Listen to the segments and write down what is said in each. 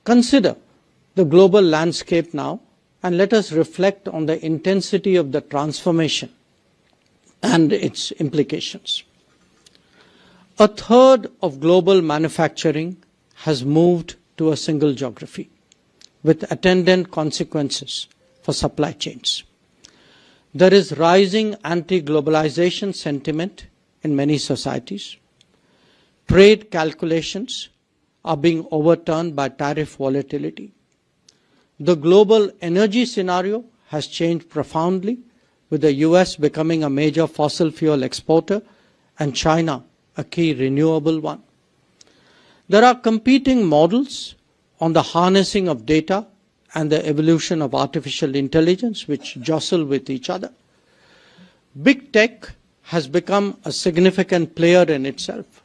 consider the global landscape now and let us reflect on the intensity of the transformation and its implications. A third of global manufacturing has moved to a single geography, with attendant consequences for supply chains. There is rising anti-globalization sentiment in many societies. Trade calculations are being overturned by tariff volatility. The global energy scenario has changed profoundly, with the US becoming a major fossil fuel exporter and China a key renewable one. There are competing models on the harnessing of data and the evolution of artificial intelligence which jostle with each other. Big tech has become a significant player in itself.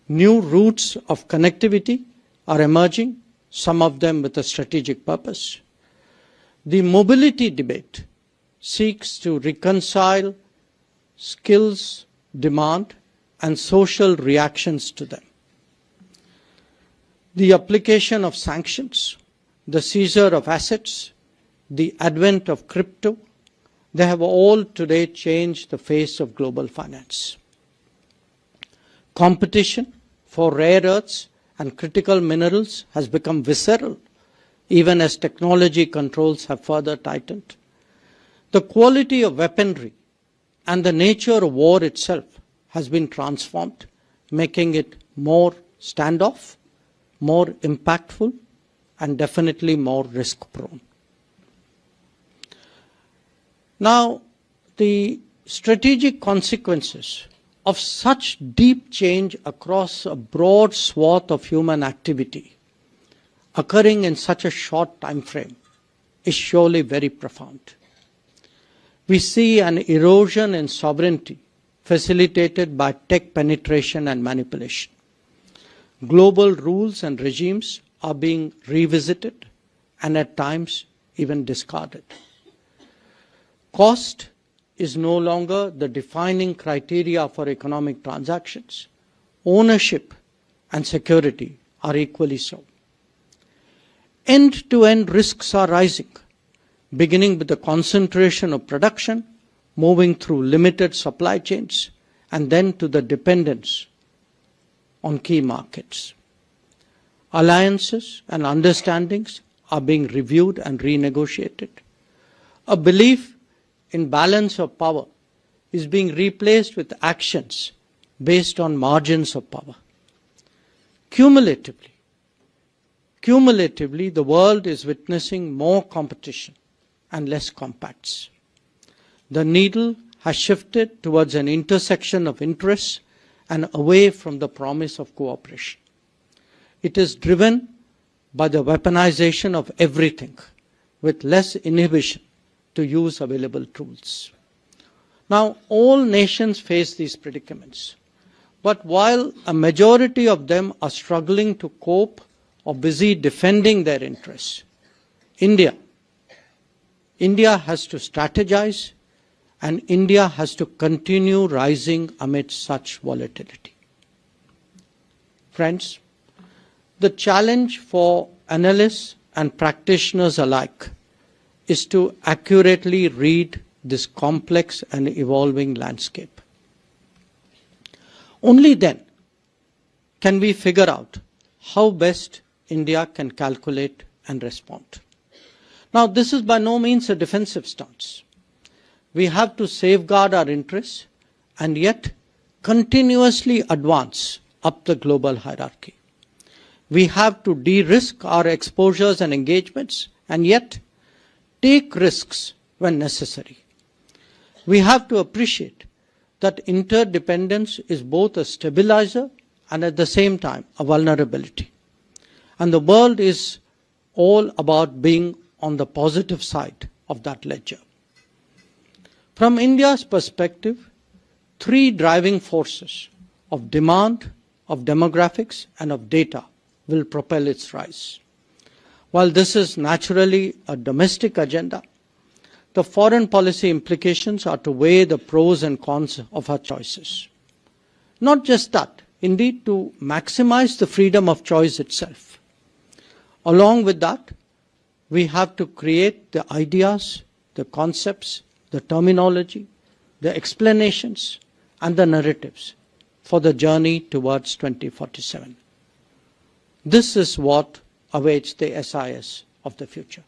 New routes of connectivity are emerging, some of them with a strategic purpose. The mobility debate seeks to reconcile skills, demand, and social reactions to them. The application of sanctions, the seizure of assets, the advent of crypto, they have all today changed the face of global finance. Competition for rare earths and critical minerals has become visceral, even as technology controls have further tightened. The quality of weaponry and the nature of war itself has been transformed, making it more standoff, more impactful, and definitely more risk-prone. Now, the strategic consequences of such deep change across a broad swath of human activity occurring in such a short time frame is surely very profound. We see an erosion in sovereignty facilitated by tech penetration and manipulation. Global rules and regimes are being revisited and at times even discarded. Cost is no longer the defining criteria for economic transactions. Ownership and security are equally so. End-to-end risks are rising, beginning with the concentration of production, moving through limited supply chains, and then to the dependence on key markets. Alliances and understandings are being reviewed and renegotiated. A belief in balance of power is being replaced with actions based on margins of power. Cumulatively, the world is witnessing more competition and less compacts. The needle has shifted towards an intersection of interests and away from the promise of cooperation. It is driven by the weaponization of everything, with less inhibition to use available tools. Now, all nations face these predicaments, but while a majority of them are struggling to cope or busy defending their interests, India has to strategize, and India has to continue rising amid such volatility. Friends, the challenge for analysts and practitioners alike is to accurately read this complex and evolving landscape. Only then can we figure out how best India can calculate and respond. Now, this is by no means a defensive stance. We have to safeguard our interests and yet continuously advance up the global hierarchy. We have to de-risk our exposures and engagements and yet take risks when necessary. We have to appreciate that interdependence is both a stabilizer and at the same time a vulnerability. And the world is all about being on the positive side of that ledger. From India's perspective, three driving forces of demand, of demographics, and of data will propel its rise. While this is naturally a domestic agenda, the foreign policy implications are to weigh the pros and cons of our choices. Not just that, indeed to maximize the freedom of choice itself. Along with that, we have to create the ideas, the concepts, the terminology, the explanations, and the narratives for the journey towards 2047. This is what awaits the SIS of the future.